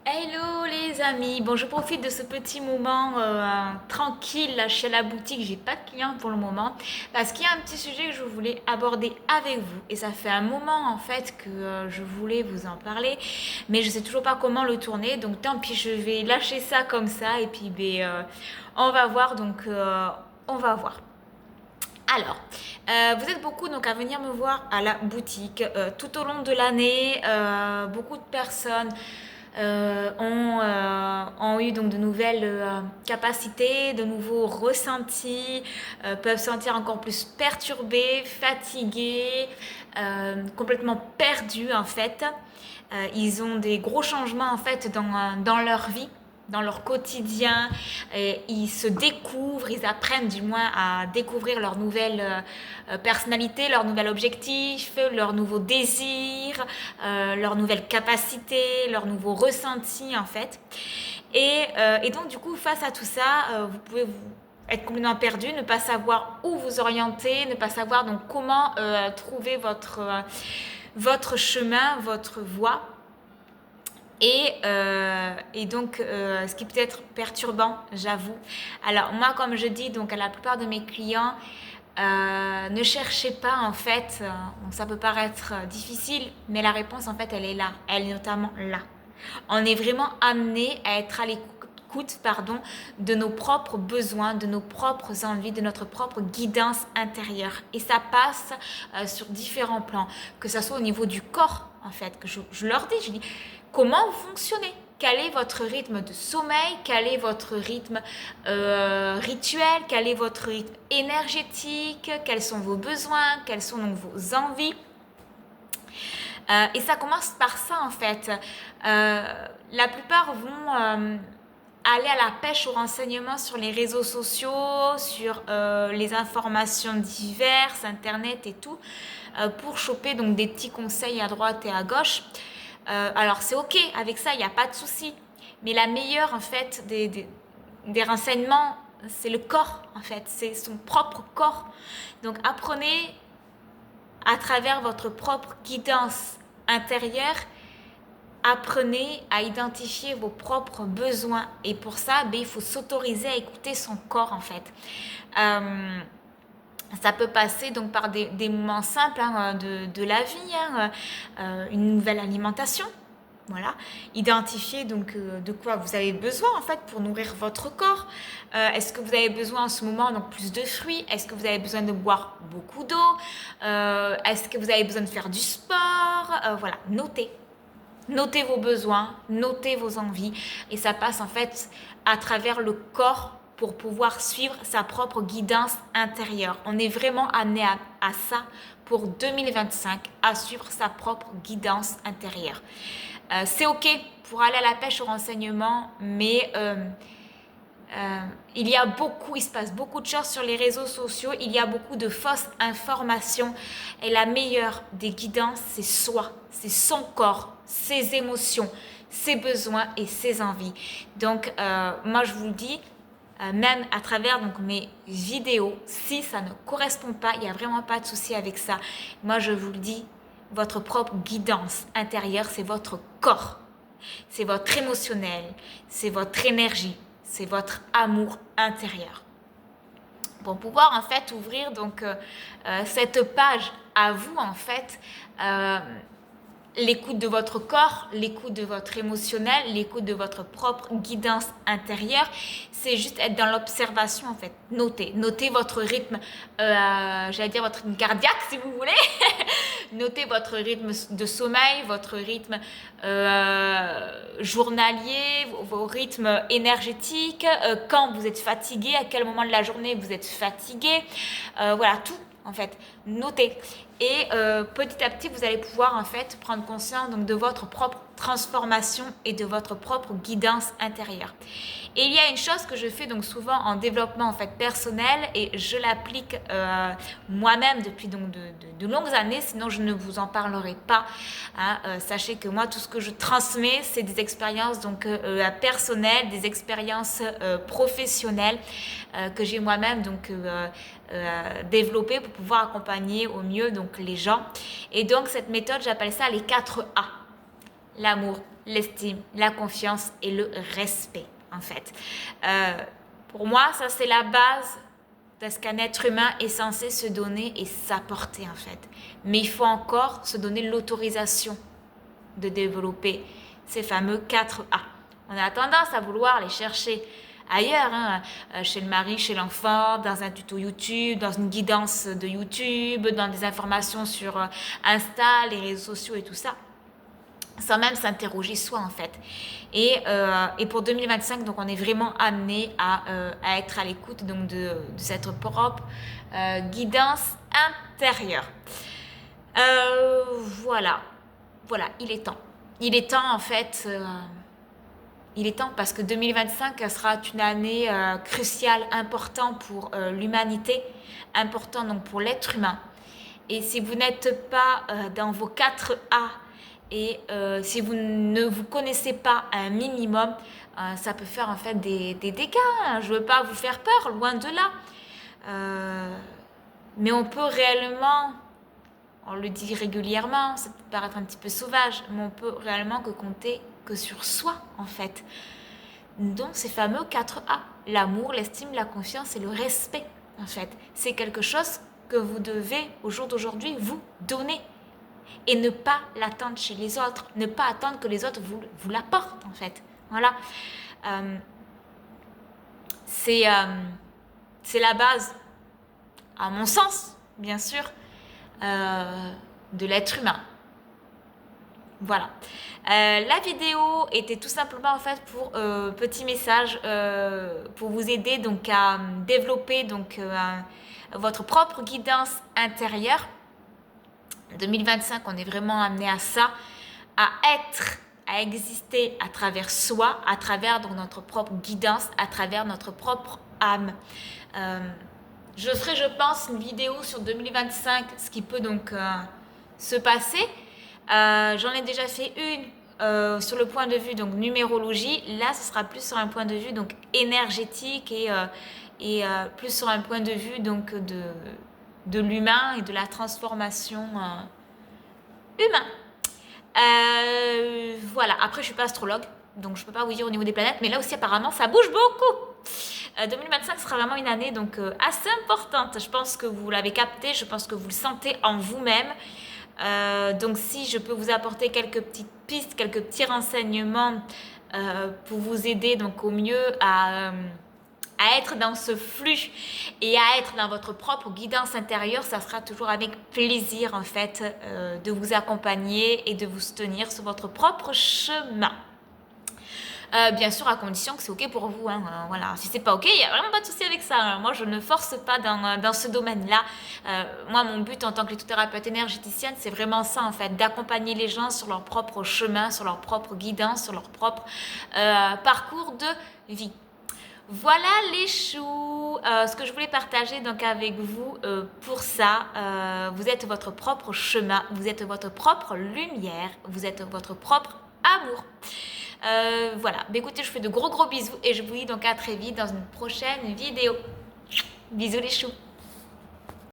Hello les amis, bon je profite de ce petit moment tranquille là chez la boutique, j'ai pas de clients pour le moment parce qu'il y a un petit sujet que je voulais aborder avec vous et ça fait un moment en fait que je voulais vous en parler mais je sais toujours pas comment le tourner donc tant pis je vais lâcher ça comme ça et puis on va voir on va voir. Alors, vous êtes beaucoup donc à venir me voir à la boutique tout au long de l'année. Beaucoup de personnes ont eu donc de nouvelles capacités, de nouveaux ressentis, peuvent se sentir encore plus perturbés, fatigués, complètement perdus en fait. Ils ont des gros changements en fait dans leur vie, dans leur quotidien. Ils se découvrent, ils apprennent du moins à découvrir leur nouvelle personnalité, leur nouvel objectif, leurs nouveaux désirs, leurs nouvelles capacités, leurs nouveaux ressentis en fait. Et donc du coup face à tout ça, vous pouvez vous être complètement perdu, ne pas savoir où vous orienter, ne pas savoir donc comment trouver votre chemin, votre voie. Et donc, ce qui peut être perturbant, j'avoue. Alors, moi, comme je dis donc à la plupart de mes clients, ne cherchez pas, en fait, ça peut paraître difficile, mais la réponse, en fait, elle est là. Elle est notamment là. On est vraiment amené à être à l'écoute, pardon, de nos propres besoins, de nos propres envies, de notre propre guidance intérieure. Et ça passe sur différents plans, que ce soit au niveau du corps, en fait, que je leur dis, je dis, comment vous fonctionnez? Quel est votre rythme de sommeil? Quel est votre rythme rituel? Quel est votre rythme énergétique? Quels sont vos besoins? Quelles sont donc vos envies? Et ça commence par ça en fait. La plupart vont aller à la pêche aux renseignements sur les réseaux sociaux, sur les informations diverses, internet et tout, pour choper donc des petits conseils à droite et à gauche. Alors c'est ok, avec ça il n'y a pas de souci. Mais la meilleure en fait des renseignements, c'est le corps en fait, c'est son propre corps. Donc apprenez à travers votre propre guidance intérieure, apprenez à identifier vos propres besoins. Et pour ça, il faut s'autoriser à écouter son corps en fait. Euh, Ça peut passer donc par des moments simples hein, de la vie, hein, une nouvelle alimentation. Voilà, identifier donc de quoi vous avez besoin en fait pour nourrir votre corps. Est-ce que vous avez besoin en ce moment donc plus de fruits? Est-ce que vous avez besoin de boire beaucoup d'eau? Est-ce que vous avez besoin de faire du sport? Voilà, notez. Notez vos besoins, notez vos envies et ça passe en fait à travers le corps pour pouvoir suivre sa propre guidance intérieure. On est vraiment amené à ça pour 2025, à suivre sa propre guidance intérieure. C'est ok pour aller à la pêche au renseignement, mais il se passe beaucoup de choses sur les réseaux sociaux, il y a beaucoup de fausses informations et la meilleure des guidances, c'est soi, c'est son corps, ses émotions, ses besoins et ses envies. Donc, moi, je vous le dis, même à travers donc, mes vidéos, si ça ne correspond pas, il n'y a vraiment pas de souci avec ça. Moi, je vous le dis, votre propre guidance intérieure, c'est votre corps, c'est votre émotionnel, c'est votre énergie, c'est votre amour intérieur. Pour pouvoir en fait ouvrir donc cette page à vous en fait, l'écoute de votre corps, l'écoute de votre émotionnel, l'écoute de votre propre guidance intérieure, c'est juste être dans l'observation en fait. Notez votre rythme, j'allais dire votre rythme cardiaque si vous voulez. Notez votre rythme de sommeil, votre rythme journalier, vos rythmes énergétiques, quand vous êtes fatigué, à quel moment de la journée vous êtes fatigué, voilà tout en fait. Notez. Et petit à petit, vous allez pouvoir en fait prendre conscience donc, de votre propre transformation et de votre propre guidance intérieure. Et il y a une chose que je fais donc souvent en développement en fait personnel et je l'applique moi-même depuis donc de longues années, sinon je ne vous en parlerai pas. Hein. Sachez que moi tout ce que je transmets c'est des expériences donc personnelles, des expériences professionnelles que j'ai moi-même donc développées pour pouvoir accompagner au mieux donc les gens. Et donc cette méthode j'appelle ça les 4 A. L'amour l'estime, la confiance et le respect, en fait. Pour moi, ça, c'est la base de ce qu'un être humain est censé se donner et s'apporter, en fait. Mais il faut encore se donner l'autorisation de développer ces fameux 4A. On a tendance à vouloir les chercher ailleurs, hein, chez le mari, chez l'enfant, dans un tuto YouTube, dans une guidance de YouTube, dans des informations sur Insta, les réseaux sociaux et tout ça, sans même s'interroger soi en fait. Et pour 2025, donc on est vraiment amené à être à l'écoute donc de cette propre guidance intérieure. Voilà, il est temps. Il est temps en fait. Il est temps parce que 2025 sera une année cruciale, importante pour l'humanité, importante donc pour l'être humain. Et si vous n'êtes pas dans vos 4A et si vous ne vous connaissez pas un minimum, ça peut faire en fait des dégâts. Hein. Je ne veux pas vous faire peur, loin de là. Mais on peut réellement, on le dit régulièrement, ça peut paraître un petit peu sauvage, mais on peut réellement compter que sur soi en fait. Donc ces fameux 4A, l'amour, l'estime, la confiance et le respect en fait. C'est quelque chose que vous devez au jour d'aujourd'hui vous donner et ne pas l'attendre chez les autres, ne pas attendre que les autres vous l'apportent en fait. Voilà. C'est la base, à mon sens, bien sûr, de l'être humain. Voilà. La vidéo était tout simplement en fait pour petit message pour vous aider donc à développer donc votre propre guidance intérieure. 2025, on est vraiment amené à ça, à être, à exister à travers soi, à travers donc notre propre guidance, à travers notre propre âme. Je ferai, je pense, une vidéo sur 2025, ce qui peut donc se passer. J'en ai déjà fait une sur le point de vue donc numérologie. Là, ce sera plus sur un point de vue donc énergétique et plus sur un point de vue donc de l'humain et de la transformation humaine. Voilà. Après, je suis pas astrologue, donc je peux pas vous dire au niveau des planètes, mais là aussi apparemment ça bouge beaucoup. 2025 sera vraiment une année donc assez importante. Je pense que vous l'avez capté, je pense que vous le sentez en vous-même. Donc si je peux vous apporter quelques petites pistes, quelques petits renseignements pour vous aider donc au mieux à être dans ce flux et à être dans votre propre guidance intérieure, ça sera toujours avec plaisir en fait de vous accompagner et de vous soutenir sur votre propre chemin. Bien sûr, à condition que c'est ok pour vous. Hein, voilà. Si c'est pas ok, il n'y a vraiment pas de souci avec ça. Hein. Moi, je ne force pas dans ce domaine-là. Moi, mon but en tant que lithothérapeute énergéticienne, c'est vraiment ça en fait, d'accompagner les gens sur leur propre chemin, sur leur propre guidance, sur leur propre parcours de vie. Voilà les choux, ce que je voulais partager donc avec vous pour ça. Vous êtes votre propre chemin, vous êtes votre propre lumière, vous êtes votre propre amour. Voilà, écoutez, je vous fais de gros bisous et je vous dis donc à très vite dans une prochaine vidéo. Bisous les choux.